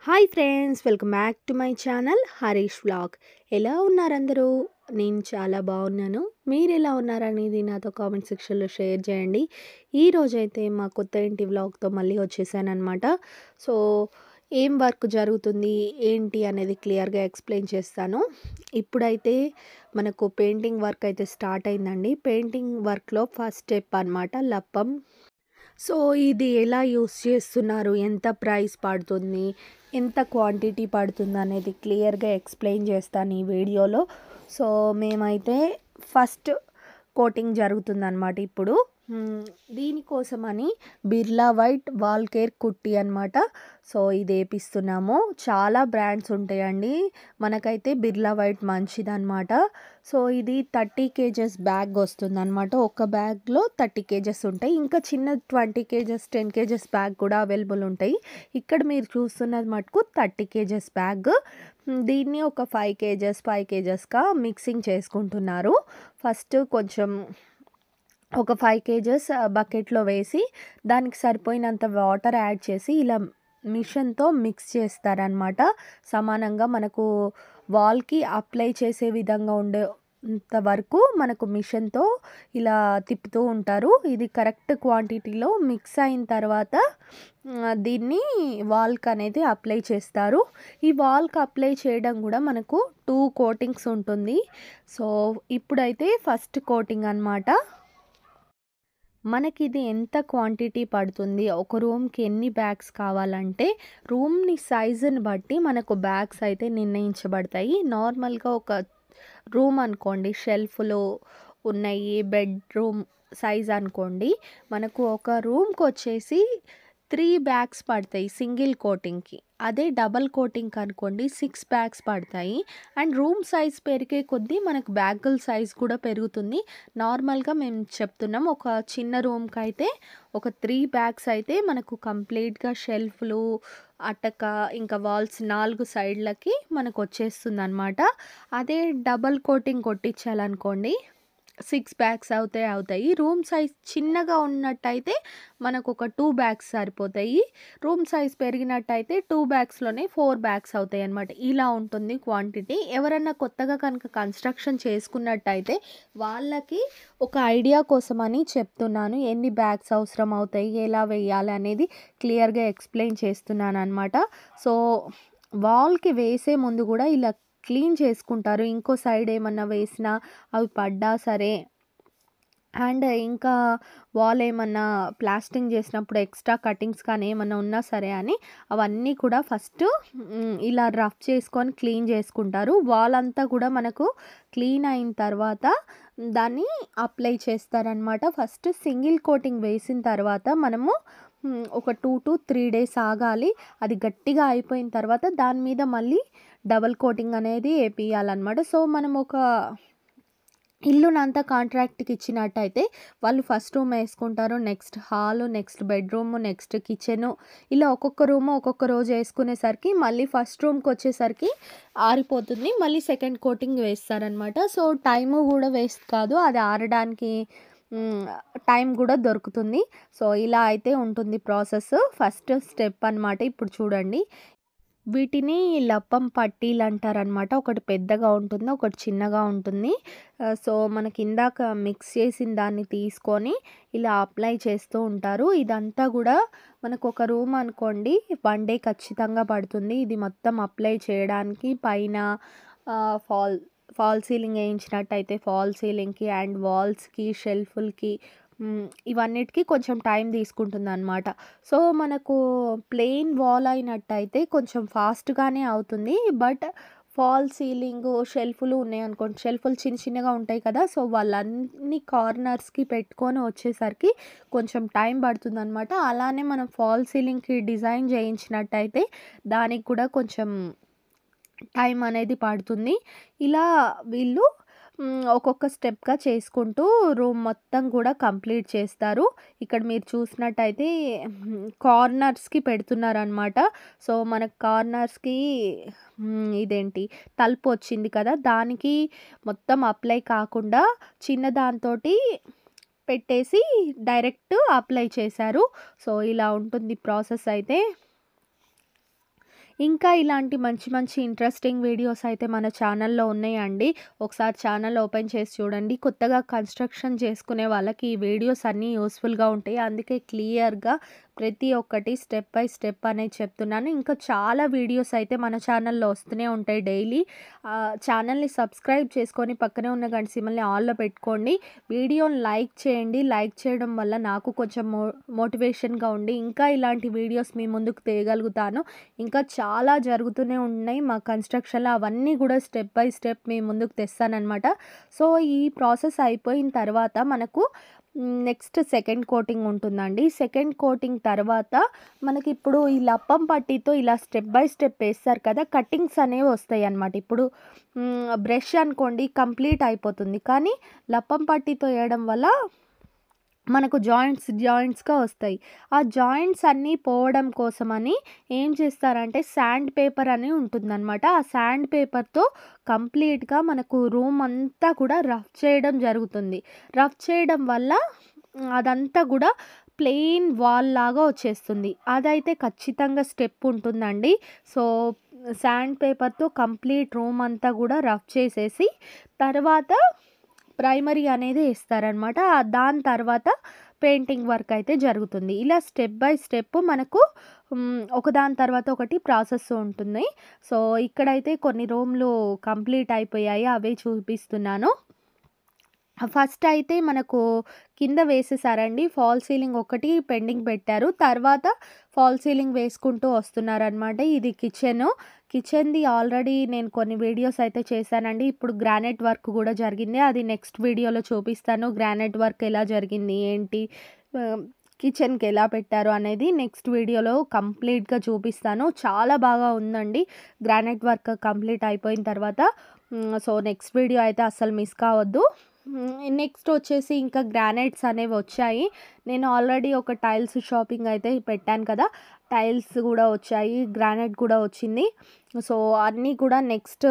Hi friends, welcome back to my channel Harish vlog. ఎలా ఉన్నారు అందరూ? నేను చాలా బాగున్నాను. మీరు ఎలా ఉన్నారనేది నాతో కామెంట్ సెక్షన్లో షేర్ చేయండి. ఈరోజైతే మా కొత్త ఇంటి వ్లాగ్తో మళ్ళీ వచ్చేసానమాట. సో ఏం వర్క్ జరుగుతుంది ఏంటి అనేది క్లియర్గా ఎక్స్ప్లెయిన్ చేస్తాను. ఇప్పుడైతే మనకు పెయింటింగ్ వర్క్ అయితే స్టార్ట్ అయిందండి. పెయింటింగ్ వర్క్లో ఫస్ట్ స్టెప్ అనమాట లప్పం. సో ఇది ఎలా యూస్ చేస్తున్నారు, ఎంత ప్రైస్ పడుతుంది, ఎంత క్వాంటిటీ పడుతుంది అనేది క్లియర్గా ఎక్స్ప్లెయిన్ చేస్తాను ఈ వీడియోలో. సో మేమైతే ఫస్ట్ కోటింగ్ జరుగుతుందన్నమాట ఇప్పుడు. దీనికోసమని బిర్లా వైట్ వాల్ కేర్ కుట్టి అనమాట. సో ఇది వేపిస్తున్నాము. చాలా బ్రాండ్స్ ఉంటాయండి, మనకైతే బిర్లా వైట్ మంచిదన్నమాట. సో ఇది 30 కేజెస్ బ్యాగ్ వస్తుంది అనమాట. ఒక బ్యాగ్లో 30 కేజెస్ ఉంటాయి. ఇంకా చిన్న 20 కేజెస్ 10 కేజెస్ బ్యాగ్ కూడా అవైలబుల్ ఉంటాయి. ఇక్కడ మీరు చూస్తున్నది మటుకు 30 కేజెస్ బ్యాగ్. దీన్ని ఒక 5 కేజెస్గా మిక్సింగ్ చేసుకుంటున్నారు. ఫస్ట్ కొంచెం ఒక 5 కేజెస్ బకెట్లో వేసి దానికి సరిపోయినంత వాటర్ యాడ్ చేసి ఇలా మిషన్తో మిక్స్ చేస్తారనమాట. సమానంగా మనకు వాల్కి అప్లై చేసే విధంగా ఉండేంత వరకు మనకు మిషన్తో ఇలా తిప్పుతూ ఉంటారు. ఇది కరెక్ట్ క్వాంటిటీలో మిక్స్ అయిన తర్వాత దీన్ని వాల్కి అనేది అప్లై చేస్తారు. ఈ వాల్కి అప్లై చేయడం కూడా మనకు 2 కోటింగ్స్ ఉంటుంది. సో ఇప్పుడైతే ఫస్ట్ కోటింగ్ అనమాట. మనకి ఇది ఎంత క్వాంటిటీ పడుతుంది, ఒక రూమ్కి ఎన్ని బ్యాగ్స్ కావాలంటే రూమ్ని సైజుని బట్టి మనకు బ్యాగ్స్ అయితే నిర్ణయించబడతాయి. నార్మల్గా ఒక రూమ్ అనుకోండి, షెల్ఫ్లు ఉన్నాయి, బెడ్రూమ్ సైజ్ అనుకోండి, మనకు ఒక రూమ్కి వచ్చేసి 3 బ్యాగ్స్ పడతాయి సింగిల్ కోటింగ్కి. అదే డబల్ కోటింగ్ అనుకోండి 6 బ్యాగ్స్ పడతాయి. అండ్ రూమ్ సైజ్ పెరిగే కొద్దీ మనకు బ్యాగుల సైజ్ కూడా పెరుగుతుంది. నార్మల్గా మేము చెప్తున్నాం, ఒక చిన్న రూమ్కి అయితే ఒక 3 బ్యాగ్స్ అయితే మనకు కంప్లీట్గా షెల్ఫ్లు, అటక, ఇంకా వాల్స్ 4 సైడ్లకి మనకు వచ్చేస్తుంది అనమాట. అదే డబల్ కోటింగ్ కొట్టించాలనుకోండి 6 బ్యాగ్స్ అవుతాయి. రూమ్ సైజ్ చిన్నగా ఉన్నట్టయితే మనకు ఒక 2 బ్యాగ్స్ సరిపోతాయి. రూమ్ సైజ్ పెరిగినట్టయితే 2 బ్యాగ్స్లోనే 4 బ్యాగ్స్ అవుతాయి అనమాట. ఇలా ఉంటుంది క్వాంటిటీ. ఎవరన్నా కొత్తగా కనుక కన్స్ట్రక్షన్ చేసుకున్నట్టయితే వాళ్ళకి ఒక ఐడియా కోసమని చెప్తున్నాను, ఎన్ని బ్యాగ్స్ అవసరం అవుతాయి, ఎలా వేయాలి అనేది క్లియర్గా ఎక్స్ప్లెయిన్ చేస్తున్నాను అనమాట. సో వాల్కి వేసే ముందు కూడా ఇలా క్లీన్ చేసుకుంటారు. ఇంకో సైడ్ ఏమన్నా వేసినా అవి పడ్డా సరే, అండ్ ఇంకా వాల్ ఏమన్నా ప్లాస్టింగ్ చేసినప్పుడు ఎక్స్ట్రా కటింగ్స్ కానీ ఏమన్నా ఉన్నా సరే అని అవన్నీ కూడా ఫస్ట్ ఇలా రఫ్ చేసుకొని క్లీన్ చేసుకుంటారు. వాల్ అంతా కూడా మనకు క్లీన్ అయిన తర్వాత దాన్ని అప్లై చేస్తారనమాట. ఫస్ట్ సింగిల్ కోటింగ్ వేసిన తర్వాత మనము ఒక 2 to 3 days ఆగాలి. అది గట్టిగా అయిపోయిన తర్వాత దాని మీద మళ్ళీ డబల్ కోటింగ్ అనేది వేపియాలన్నమాట. సో మనం ఒక ఇల్లునంతా కాంట్రాక్ట్కి ఇచ్చినట్టయితే వాళ్ళు ఫస్ట్ రూమ్ వేసుకుంటారు, next hall, next bedroom, next kitchen, ఇలా ఒక్కొక్క రూము ఒక్కొక్క రోజు వేసుకునేసరికి మళ్ళీ ఫస్ట్ రూమ్కి వచ్చేసరికి ఆరిపోతుంది. మళ్ళీ సెకండ్ కోటింగ్ వేస్తారనమాట. సో టైము కూడా వేస్ట్ కాదు, అది ఆరడానికి టైం కూడా దొరుకుతుంది. సో ఇలా అయితే ఉంటుంది ప్రాసెస్. ఫస్ట్ స్టెప్ అనమాట. ఇప్పుడు చూడండి, వీటిని లప్పం పట్టీలు అంటారనమాట. ఒకటి పెద్దగా ఉంటుంది, ఒకటి చిన్నగా ఉంటుంది. సో మనకి ఇందాక మిక్స్ చేసిన దాన్ని తీసుకొని ఇలా అప్లై చేస్తూ ఉంటారు. ఇదంతా కూడా మనకు ఒక రూమ్ అనుకోండి 1 day ఖచ్చితంగా పడుతుంది ఇది మొత్తం అప్లై చేయడానికి. పైన ఫాల్ సీలింగ్ వేయించినట్టయితే ఫాల్ సీలింగ్కి, అండ్ వాల్స్కి, షెల్ఫ్లకి, ఇవన్నిటికీ కొంచెం టైం తీసుకుంటుంది అనమాట. సో మనకు ప్లెయిన్ వాల్ అయినట్టయితే కొంచెం ఫాస్ట్గానే అవుతుంది. బట్ ఫాల్ సీలింగ్, షెల్ఫ్లు ఉన్నాయనుకోండి, షెల్ఫ్లు చిన్న చిన్నగా ఉంటాయి కదా, సో వాళ్ళన్ని కార్నర్స్కి పెట్టుకొని వచ్చేసరికి కొంచెం టైం పడుతుంది అనమాట. అలానే మనం ఫాల్ సీలింగ్కి డిజైన్ చేయించినట్టయితే దానికి కూడా కొంచెం టైం అనేది పడుతుంది. ఇలా వీళ్ళు ఒక్కొక్క స్టెప్గా చేసుకుంటూ రూమ్ మొత్తం కూడా కంప్లీట్ చేస్తారు. ఇక్కడ మీరు చూసినట్టయితే కార్నర్స్కి పెడుతున్నారనమాట. సో మనకు కార్నర్స్కి ఇదేంటి తలుపు వచ్చింది కదా, దానికి మొత్తం అప్లై కాకుండా చిన్న దాంతోటి పెట్టేసి డైరెక్ట్ అప్లై చేశారు. సో ఇలా ఉంటుంది ప్రాసెస్ అయితే. ఇంకా ఇలాంటి మంచి మంచి ఇంట్రెస్టింగ్ వీడియోస్ అయితే మన ఛానల్‌లో ఉన్నాయండి. ఒకసారి ఛానల్ ఓపెన్ చేసి చూడండి. కొత్తగా కన్‌స్ట్రక్షన్ చేసుకునే వాళ్ళకి ఈ వీడియోస్ అన్నీ యూజ్‌ఫుల్‌గా ఉంటాయి. అందుకే క్లియర్‌గా ప్రతి ఒక్కటి స్టెప్ బై స్టెప్ అనేది చెప్తున్నాను. ఇంకా చాలా వీడియోస్ అయితే మన ఛానల్‌లో వస్తూనే ఉంటాయి డైలీ. ఛానల్‌ని సబ్స్క్రైబ్ చేసుకొని పక్కనే ఉన్న గంట సింబల్‌ని ఆల్‌లో పెట్టుకోండి. వీడియోని లైక్ చేయండి. లైక్ చేయడం వల్ల నాకు కొంచెం మోటివేషన్‌గా ఉండి ఇంకా ఇలాంటి వీడియోస్ మీ ముందుకు తేగలుగుతాను. ఇంకా చాలా జరుగుతూనే ఉన్నాయి మా కన్‌స్ట్రక్షన్‌లో. అవన్నీ కూడా స్టెప్ బై స్టెప్ మీ ముందుకు తెస్తాననమాట. సో, ఈ ప్రాసెస్ అయిపోయిన తర్వాత మనకు నెక్స్ట్ సెకండ్ కోటింగ్ ఉంటుందండి. సెకండ్ కోటింగ్ తర్వాత మనకిప్పుడు ఈ లప్పం పట్టీతో ఇలా స్టెప్ బై స్టెప్ ఏస్తారు కదా! కటింగ్స్ అనేవి వస్తాయన్నమాట. ఇప్పుడు బ్రష్ అనుకోండి కంప్లీట్ అయిపోతుంది. కానీ లప్పం పట్టీతో ఏయడం వల్ల మనకు జాయింట్స్‌గా వస్తాయి. ఆ జాయింట్స్ అన్నీ పోవడం కోసమని ఏం చేస్తారంటే శాండ్ పేపర్ అని ఉంటుందన్నమాట. ఆ శాండ్ పేపర్‌తో కంప్లీట్‌గా మనకు రూమ్ అంతా కూడా రఫ్ చేయడం జరుగుతుంది. రఫ్ చేయడం వల్ల అదంతా కూడా ప్లెయిన్ వాల్ లాగా వచ్చేస్తుంది. అదైతే ఖచ్చితంగా స్టెప్ ఉంటుందండి. సో, శాండ్ పేపర్‌తో కంప్లీట్ రూమ్ అంతా కూడా రఫ్ చేసేసి తర్వాత ప్రైమరీ అనేది ఏస్తారనమాట. దాని తర్వాత పెయింటింగ్ వర్క్ అయితే జరుగుతుంది. ఇలా స్టెప్ బై స్టెప్ మనకు ఒకదాని తర్వాత ఒకటి ప్రాసెస్ ఉంటుంది. సో, ఇక్కడైతే కొన్ని రూమ్‌లు కంప్లీట్ అయిపోయాయి. అవే చూపిస్తున్నాను. ఫస్ట్ అయితే మనకు కింద వేసేసారండి. ఫాల్ సీలింగ్ ఒకటి పెండింగ్ పెట్టారు. తర్వాత ఫాల్ సీలింగ్ వేసుకుంటూ వస్తున్నారనమాట. ఇది కిచెను. కిచెన్‌ది ఆల్రెడీ నేను కొన్ని వీడియోస్ అయితే చేశానండి. ఇప్పుడు గ్రానైట్ వర్క్ కూడా జరిగింది. అది నెక్స్ట్ వీడియోలో చూపిస్తాను. గ్రానైట్ వర్క్ ఎలా జరిగింది, ఏంటి, కిచెన్‌కి ఎలా పెట్టారు అనేది నెక్స్ట్ వీడియోలో కంప్లీట్‌గా చూపిస్తాను. చాలా బాగా ఉందండి. గ్రానైట్ వర్క్ కంప్లీట్ అయిపోయిన తర్వాత. సో, నెక్స్ట్ వీడియో అయితే అస్సలు మిస్ కావద్దు. నెక్స్ట్ వచ్చేసి ఇంకా గ్రానైట్స్ అనేవి వచ్చాయి. నేను ఆల్రెడీ ఒక టైల్స్ షాపింగ్ అయితే పెట్టాను కదా! టైల్స్ కూడా వచ్చాయి. గ్రానైట్ కూడా వచ్చింది. సో, అన్నీ కూడా నెక్స్ట్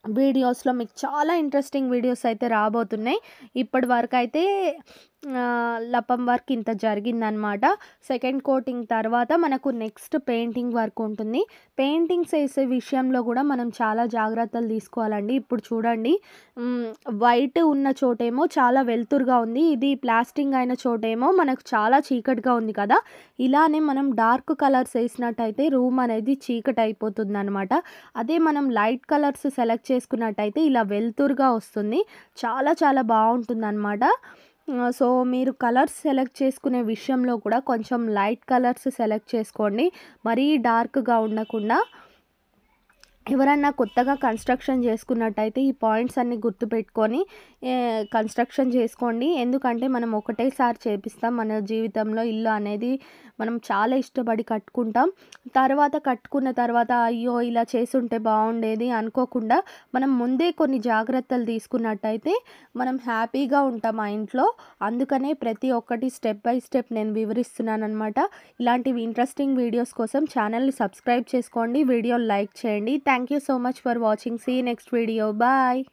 వీడియోస్‌లో మీకు చాలా ఇంట్రెస్టింగ్ వీడియోస్ అయితే రాబోతున్నాయి. ఇప్పటి వరకైతే లప్పం వర్క్ ఇంత జరిగిందనమాట. సెకండ్ కోటింగ్ తర్వాత మనకు నెక్స్ట్ పెయింటింగ్ వర్క్ ఉంటుంది. పెయింటింగ్స్ ఏసే విషయంలో కూడా మనం చాలా జాగ్రత్తలు తీసుకోవాలండి. ఇప్పుడు చూడండి, వైట్ ఉన్న చోటేమో చాలా వెలుతురుగా ఉంది. ఇది ప్లాస్టింగ్ అయిన చోటేమో మనకు చాలా చీకటిగా ఉంది కదా! ఇలానే మనం డార్క్ కలర్స్ ఏసినట్టయితే రూమ్ అనేది చీకటి అయిపోతుందనమాట. అదే మనం లైట్ కలర్స్ సెలెక్ట్ చేసుకున్నట్టయితే ఇలా వెలుతురుగా వస్తుంది. చాలా చాలా బావుంటుందనమాట. సో, మీరు కలర్స్ సెలెక్ట్ చేసుకునే విషయంలో కూడా కొంచెం లైట్ కలర్స్ సెలెక్ట్ చేసుకోండి. మరీ డార్క్‌గా ఉండకుండా. ఎవరన్నా కొత్తగా కన్‌స్ట్రక్షన్ చేసుకున్నట్టయితే ఈ పాయింట్స్ అన్నీ గుర్తుపెట్టుకొని కన్‌స్ట్రక్షన్ చేసుకోండి. ఎందుకంటే మనం ఒకటేసారి చేపిస్తాం. మన జీవితంలో ఇల్లు అనేది మనం చాలా ఇష్టపడి కట్టుకుంటాం. తర్వాత కట్టుకున్న తర్వాత అయ్యో! ఇలా చేసుంటే బాగుండేది అనుకోకుండా మనం ముందే కొన్ని జాగ్రత్తలు తీసుకున్నట్టయితే మనం హ్యాపీగా ఉంటాం ఆ ఇంట్లో. అందుకనే ప్రతి ఒక్కటి స్టెప్ బై స్టెప్ నేను వివరిస్తున్నాననమాట. ఇలాంటివి ఇంట్రెస్టింగ్ వీడియోస్ కోసం ఛానల్‌ని సబ్స్క్రైబ్ చేసుకోండి. వీడియోని లైక్ చేయండి. Thank you so much for watching. See you next video. Bye.